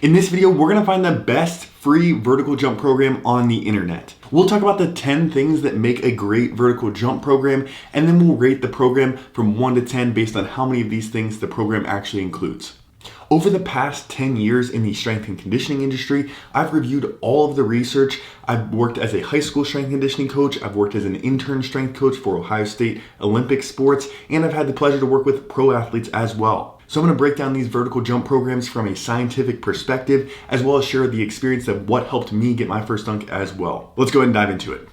In this video, we're gonna find the best free vertical jump program on the internet. We'll talk about the 10 things that make a great vertical jump program, and then we'll rate the program from 1 to 10 based on how many of these things the program actually includes. Over the past 10 years in the strength and conditioning industry, I've reviewed all of the research. I've worked as a high school strength and conditioning coach. I've worked as an intern strength coach for Ohio State Olympic sports, and I've had the pleasure to work with pro athletes as well. So I'm going to break down these vertical jump programs from a scientific perspective, as well as share the experience of what helped me get my first dunk as well. Let's go ahead and dive into it.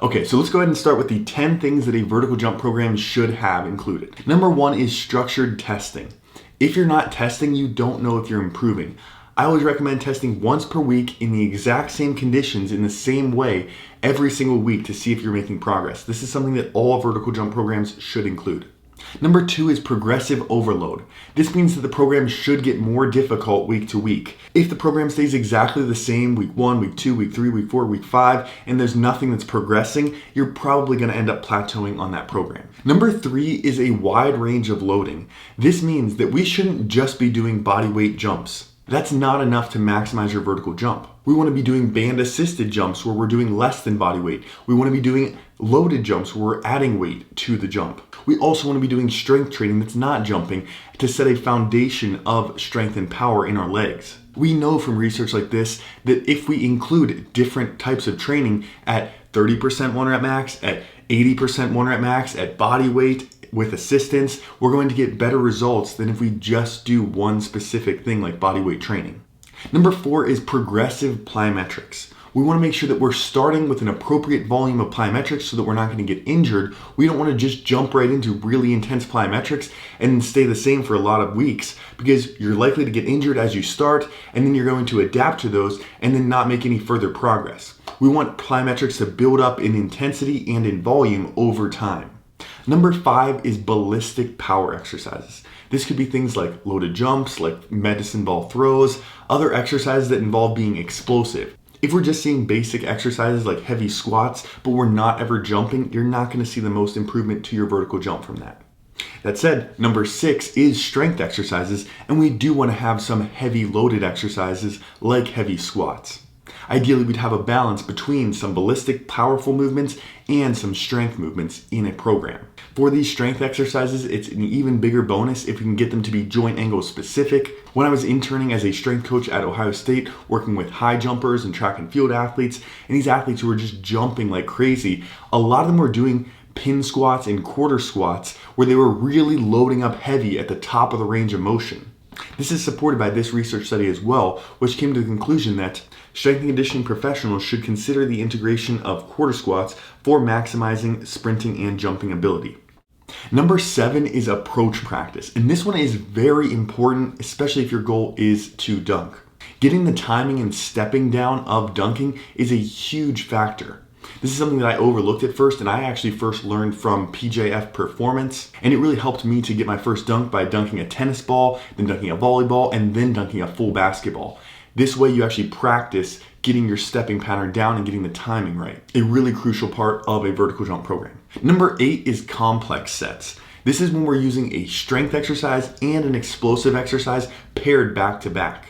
Okay, so let's go ahead and start with the 10 things that a vertical jump program should have included. Number 1 is structured testing. If you're not testing, you don't know if you're improving. I always recommend testing once per week in the exact same conditions in the same way every single week to see if you're making progress. This is something that all vertical jump programs should include. Number 2 is progressive overload. This means that the program should get more difficult week to week. If the program stays exactly the same week 1, week 2, week 3, week 4, week 5, and there's nothing that's progressing, you're probably going to end up plateauing on that program. Number 3 is a wide range of loading. This means that we shouldn't just be doing body weight jumps. That's not enough to maximize your vertical jump. We want to be doing band assisted jumps where we're doing less than body weight. We want to be doing loaded jumps where we're adding weight to the jump. We also want to be doing strength training that's not jumping to set a foundation of strength and power in our legs. We know from research like this that if we include different types of training at 30% 1 rep max, at 80% 1 rep max, at body weight, with assistance, we're going to get better results than if we just do one specific thing like body weight training. Number 4 is progressive plyometrics. We want to make sure that we're starting with an appropriate volume of plyometrics so that we're not going to get injured. We don't want to just jump right into really intense plyometrics and stay the same for a lot of weeks, because you're likely to get injured as you start, and then you're going to adapt to those and then not make any further progress. We want plyometrics to build up in intensity and in volume over time. Number 5 is ballistic power exercises. This could be things like loaded jumps, like medicine ball throws, other exercises that involve being explosive. If we're just seeing basic exercises like heavy squats, but we're not ever jumping, you're not going to see the most improvement to your vertical jump from that. That said, number 6 is strength exercises, and we do want to have some heavy loaded exercises like heavy squats. Ideally, we'd have a balance between some ballistic, powerful movements and some strength movements in a program. For these strength exercises, it's an even bigger bonus if we can get them to be joint angle specific. When I was interning as a strength coach at Ohio State, working with high jumpers and track and field athletes, and these athletes who were just jumping like crazy, a lot of them were doing pin squats and quarter squats where they were really loading up heavy at the top of the range of motion. This is supported by this research study as well, which came to the conclusion that strength and conditioning professionals should consider the integration of quarter squats for maximizing sprinting and jumping ability. Number 7 is approach practice, and this one is very important, especially if your goal is to dunk. Getting the timing and stepping down of dunking is a huge factor. This is something that I overlooked at first, and I actually first learned from PJF Performance, and it really helped me to get my first dunk by dunking a tennis ball, then dunking a volleyball, and then dunking a full basketball. This way you actually practice getting your stepping pattern down and getting the timing right. A really crucial part of a vertical jump program. Number 8 is complex sets. This is when we're using a strength exercise and an explosive exercise paired back to back.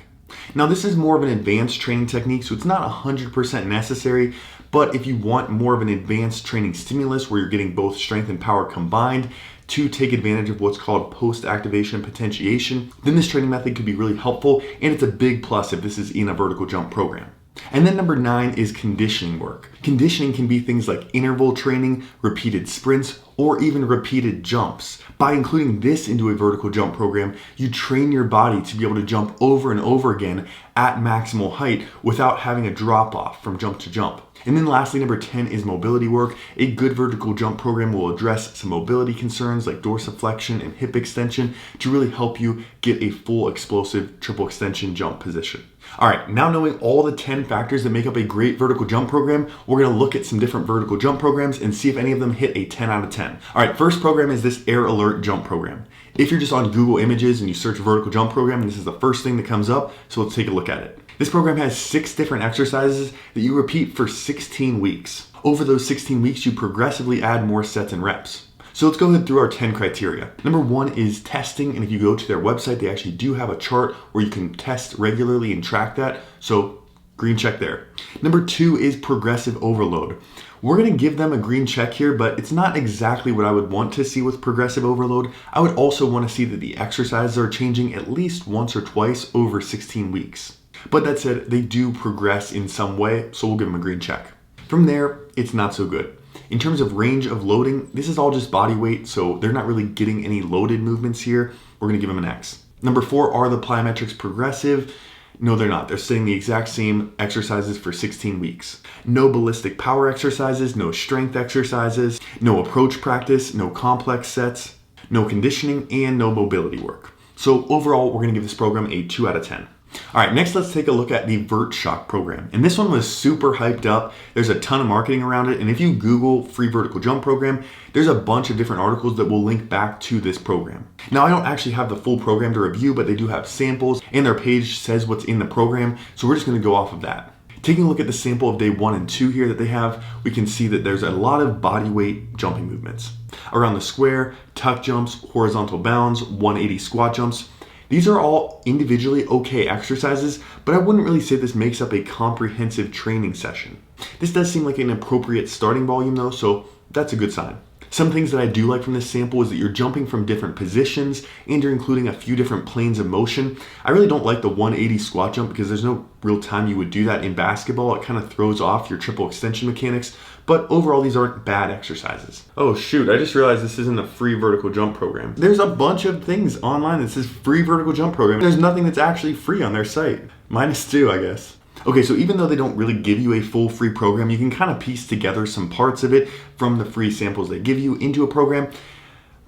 Now this is more of an advanced training technique, so it's not 100% necessary, but if you want more of an advanced training stimulus where you're getting both strength and power combined to take advantage of what's called post-activation potentiation, then this training method could be really helpful, and it's a big plus if this is in a vertical jump program. And then number 9 is conditioning work. Conditioning can be things like interval training, repeated sprints, or even repeated jumps. By including this into a vertical jump program, you train your body to be able to jump over and over again at maximal height without having a drop off from jump to jump. And then lastly, number 10 is mobility work. A good vertical jump program will address some mobility concerns like dorsiflexion and hip extension to really help you get a full explosive triple extension jump position. All right, now knowing all the 10 factors that make up a great vertical jump program, we're gonna look at some different vertical jump programs and see if any of them hit a 10 out of 10. All right, first program is this Air Alert jump program. If you're just on Google Images and you search vertical jump program, this is the first thing that comes up, so let's take a look at it. This program has 6 different exercises that you repeat for 16 weeks. Over those 16 weeks, you progressively add more sets and reps. So let's go ahead through our 10 criteria. Number 1 is testing, and if you go to their website, they actually do have a chart where you can test regularly and track that. So green check there. Number 2 is progressive overload. We're going to give them a green check here, but it's not exactly what I would want to see with progressive overload. I would also want to see that the exercises are changing at least once or twice over 16 weeks. But that said, they do progress in some way, so we'll give them a green check. From there, it's not so good. In terms of range of loading, this is all just body weight, so they're not really getting any loaded movements here. We're going to give them an X. Number 4, are the plyometrics progressive? No, they're not. They're setting the exact same exercises for 16 weeks. No ballistic power exercises, no strength exercises, no approach practice, no complex sets, no conditioning, and no mobility work. So overall, we're going to give this program a 2 out of 10. All right, next let's take a look at the Vert Shock program. And this one was super hyped up. There's a ton of marketing around it. And if you Google free vertical jump program, there's a bunch of different articles that will link back to this program. Now, I don't actually have the full program to review, but they do have samples and their page says what's in the program. So we're just going to go off of that. Taking a look at the sample of day 1 and 2 here that they have, we can see that there's a lot of body weight jumping movements. Around the square, tuck jumps, horizontal bounds, 180 squat jumps. These are all individually okay exercises, but I wouldn't really say this makes up a comprehensive training session. This does seem like an appropriate starting volume though, so that's a good sign. Some things that I do like from this sample is that you're jumping from different positions and you're including a few different planes of motion. I really don't like the 180 squat jump because there's no real time you would do that in basketball. It kind of throws off your triple extension mechanics, but overall these aren't bad exercises. Oh shoot, I just realized this isn't a free vertical jump program. There's a bunch of things online that says free vertical jump program. There's nothing that's actually free on their site. -2, I guess. Okay, so even though they don't really give you a full free program, you can kind of piece together some parts of it from the free samples they give you into a program,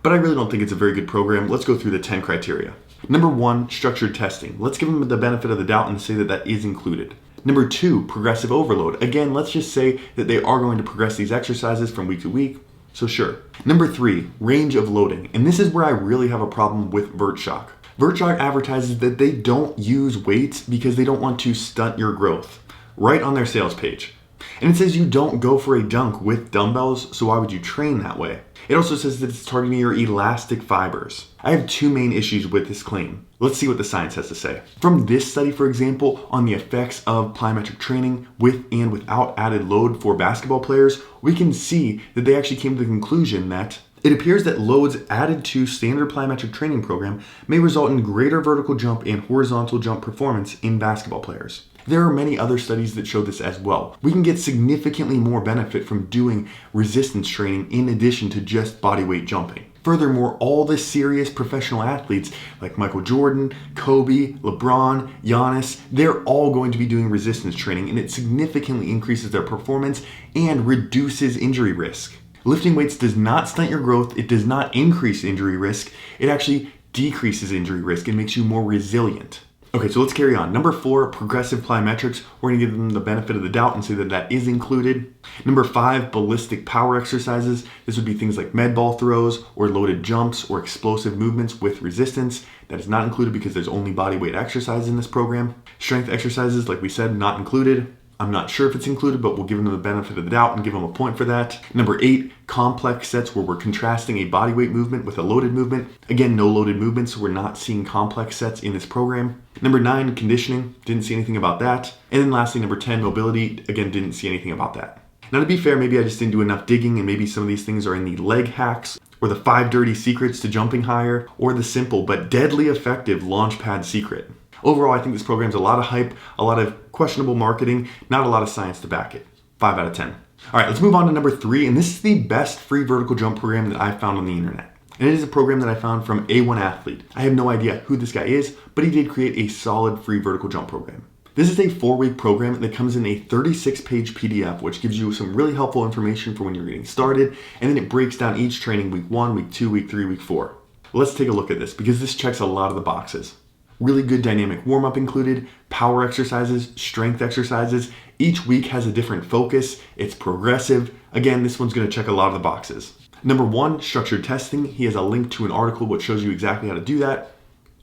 but I really don't think it's a very good program. Let's go through the 10 criteria. Number 1, structured testing. Let's give them the benefit of the doubt and say that that is included. Number 2, progressive overload. Again, let's just say that they are going to progress these exercises from week to week, so sure. Number 3, range of loading. And this is where I really have a problem with Vert Shock. Vert Shock advertises that they don't use weights because they don't want to stunt your growth, right on their sales page. And it says you don't go for a dunk with dumbbells, so why would you train that way? It also says that it's targeting your elastic fibers. I have 2 main issues with this claim. Let's see what the science has to say. From this study, for example, on the effects of plyometric training with and without added load for basketball players, we can see that they actually came to the conclusion that it appears that loads added to standard plyometric training program may result in greater vertical jump and horizontal jump performance in basketball players. There are many other studies that show this as well. We can get significantly more benefit from doing resistance training in addition to just body weight jumping. Furthermore, all the serious professional athletes like Michael Jordan, Kobe, LeBron, Giannis, they're all going to be doing resistance training, and it significantly increases their performance and reduces injury risk. Lifting weights does not stunt your growth, it does not increase injury risk, it actually decreases injury risk and makes you more resilient. Okay, so let's carry on. Number 4, progressive plyometrics. We're gonna give them the benefit of the doubt and say that that is included. Number 5, ballistic power exercises. This would be things like med ball throws or loaded jumps or explosive movements with resistance. That is not included because there's only body weight exercise in this program. Strength exercises, like we said, not included. I'm not sure if it's included, but we'll give them the benefit of the doubt and give them a point for that. Number 8, complex sets where we're contrasting a body weight movement with a loaded movement. Again, no loaded movements, so we're not seeing complex sets in this program. Number 9, conditioning. Didn't see anything about that. And then lastly, number 10, mobility. Again, didn't see anything about that. Now to be fair, maybe I just didn't do enough digging and maybe some of these things are in the leg hacks or the 5 dirty secrets to jumping higher or the simple but deadly effective launch pad secret. Overall, I think this program's a lot of hype, a lot of questionable marketing, not a lot of science to back it. 5 out of 10. All right, let's move on to number 3, and this is the best free vertical jump program that I've found on the internet. And it is a program that I found from A1 Athlete. I have no idea who this guy is, but he did create a solid free vertical jump program. This is a 4-week program that comes in a 36-page PDF, which gives you some really helpful information for when you're getting started, and then it breaks down each training week 1, week 2, week 3, week 4. Let's take a look at this because this checks a lot of the boxes. Really good dynamic warm-up included, power exercises, strength exercises. Each week has a different focus. It's progressive. Again, this one's going to check a lot of the boxes. Number 1, structured testing. He has a link to an article which shows you exactly how to do that.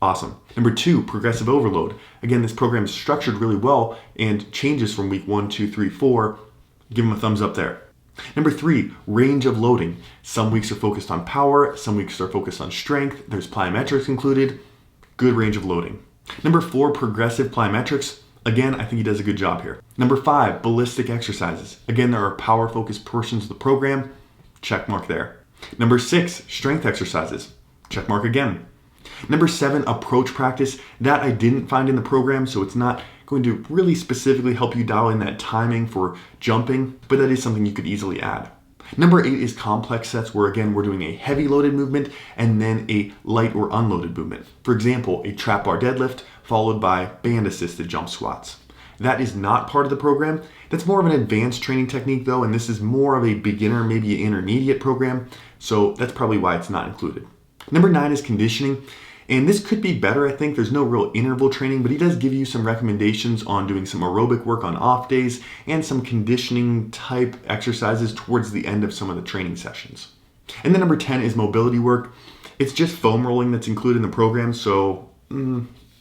Awesome. Number 2, progressive overload. Again, this program is structured really well and changes from week 1, 2, 3, 4. Give him a thumbs up there. Number 3, range of loading. Some weeks are focused on power, some weeks are focused on strength. There's plyometrics included. Good range of loading. Number 4, progressive plyometrics. Again, I think he does a good job here. Number 5, ballistic exercises. Again, there are power-focused portions of the program. Check mark there. Number 6, strength exercises. Check mark again. Number 7, approach practice. That I didn't find in the program, so it's not going to really specifically help you dial in that timing for jumping, but that is something you could easily add. Number 8 is complex sets, where again, we're doing a heavy loaded movement and then a light or unloaded movement. For example, a trap bar deadlift followed by band assisted jump squats. That is not part of the program. That's more of an advanced training technique though, and this is more of a beginner, maybe an intermediate program, so that's probably why it's not included. Number 9 is conditioning. And this could be better, I think. There's no real interval training, but he does give you some recommendations on doing some aerobic work on off days and some conditioning type exercises towards the end of some of the training sessions. And then number 10 is mobility work. It's just foam rolling that's included in the program, so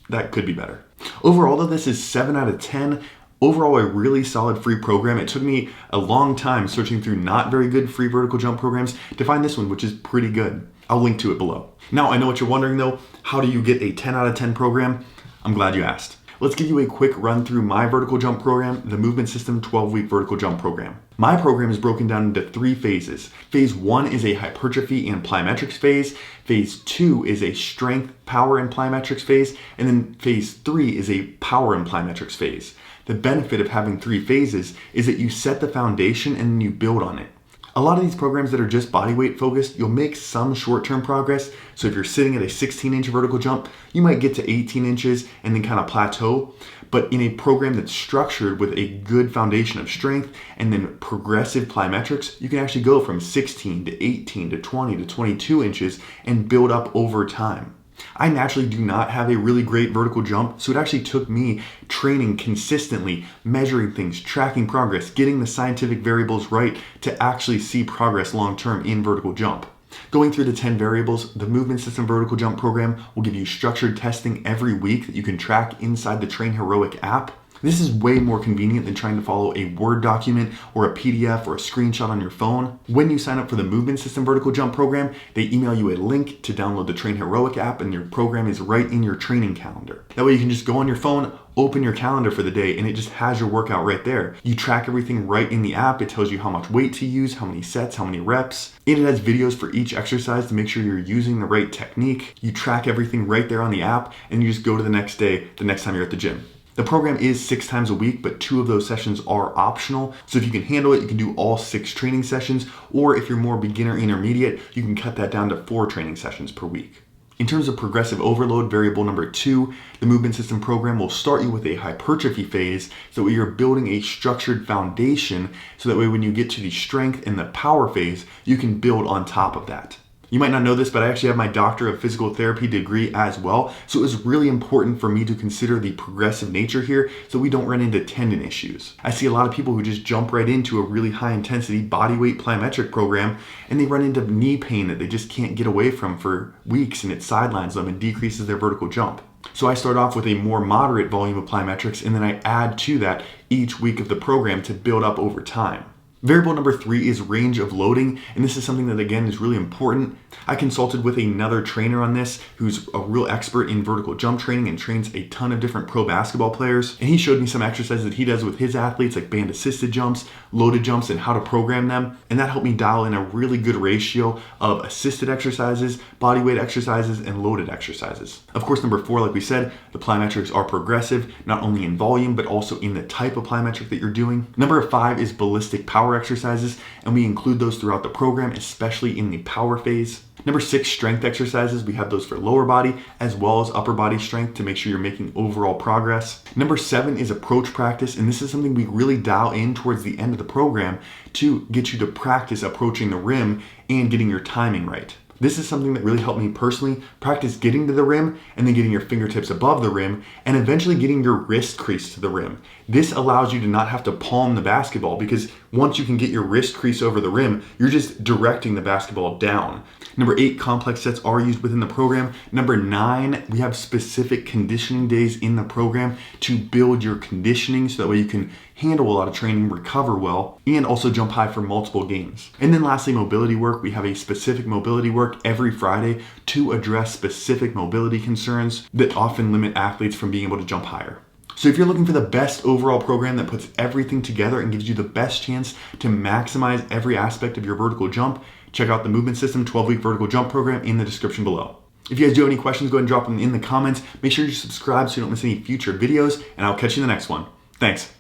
that could be better. Overall though, this is 7 out of 10. Overall, a really solid free program. It took me a long time searching through not very good free vertical jump programs to find this one, which is pretty good. I'll link to it below. Now, I know what you're wondering though, how do you get a 10 out of 10 program? I'm glad you asked. Let's give you a quick run through my vertical jump program, the Movement System 12-week vertical jump program. My program is broken down into 3 phases. Phase 1 is a hypertrophy and plyometrics phase. Phase 2 is a strength, power, and plyometrics phase. And then phase 3 is a power and plyometrics phase. The benefit of having 3 phases is that you set the foundation and then you build on it. A lot of these programs that are just bodyweight focused, you'll make some short-term progress. So if you're sitting at a 16-inch vertical jump, you might get to 18 inches and then kind of plateau. But in a program that's structured with a good foundation of strength and then progressive plyometrics, you can actually go from 16 to 18 to 20 to 22 inches and build up over time. I naturally do not have a really great vertical jump, so it actually took me training consistently, measuring things, tracking progress, getting the scientific variables right to actually see progress long-term in vertical jump. Going through the 10 variables, the Movement System vertical jump program will give you structured testing every week that you can track inside the Train Heroic app. This is way more convenient than trying to follow a Word document or a PDF or a screenshot on your phone. When you sign up for the Movement System vertical jump program, they email you a link to download the Train Heroic app, and your program is right in your training calendar. That way you can just go on your phone, open your calendar for the day, and it just has your workout right there. You track everything right in the app. It tells you how much weight to use, how many sets, how many reps. And it has videos for each exercise to make sure you're using the right technique. You track everything right there on the app, and you just go to the next day, the next time you're at the gym. The program is 6 times a week, but 2 of those sessions are optional. So if you can handle it, you can do all 6 training sessions, or if you're more beginner intermediate, you can cut that down to 4 training sessions per week. In terms of progressive overload, variable number 2, the Movement System program will start you with a hypertrophy phase, so that you're building a structured foundation, so that way when you get to the strength and the power phase, you can build on top of that. You might not know this, but I actually have my Doctor of Physical Therapy degree as well. So it was really important for me to consider the progressive nature here so we don't run into tendon issues. I see a lot of people who just jump right into a really high intensity bodyweight plyometric program and they run into knee pain that they just can't get away from for weeks, and it sidelines them and decreases their vertical jump. So I start off with a more moderate volume of plyometrics, and then I add to that each week of the program to build up over time. Variable number 3 is range of loading, and this is something that again is really important. I consulted with another trainer on this who's a real expert in vertical jump training and trains a ton of different pro basketball players, and he showed me some exercises that he does with his athletes, like band assisted jumps, loaded jumps, and how to program them, and that helped me dial in a really good ratio of assisted exercises, bodyweight exercises, and loaded exercises. Of course, number 4, like we said, the plyometrics are progressive, not only in volume but also in the type of plyometric that you're doing. Number 5 is ballistic power exercises, and we include those throughout the program, especially in the power phase. Number 6, strength exercises. We have those for lower body as well as upper body strength to make sure you're making overall progress. Number 7 is approach practice, and this is something we really dial in towards the end of the program to get you to practice approaching the rim and getting your timing right. This is something that really helped me personally practice getting to the rim and then getting your fingertips above the rim and eventually getting your wrist crease to the rim. This allows you to not have to palm the basketball, because Once you can get your wrist crease over the rim, you're just directing the basketball down. Number 8, complex sets are used within the program. Number 9, we have specific conditioning days in the program to build your conditioning so that way you can handle a lot of training, recover well, and also jump high for multiple games. And then lastly, mobility work. We have a specific mobility work every Friday to address specific mobility concerns that often limit athletes from being able to jump higher. So if you're looking for the best overall program that puts everything together and gives you the best chance to maximize every aspect of your vertical jump, check out the Movement System 12-week vertical jump program in the description below. If you guys do have any questions, go ahead and drop them in the comments. Make sure you subscribe so you don't miss any future videos, and I'll catch you in the next one. Thanks.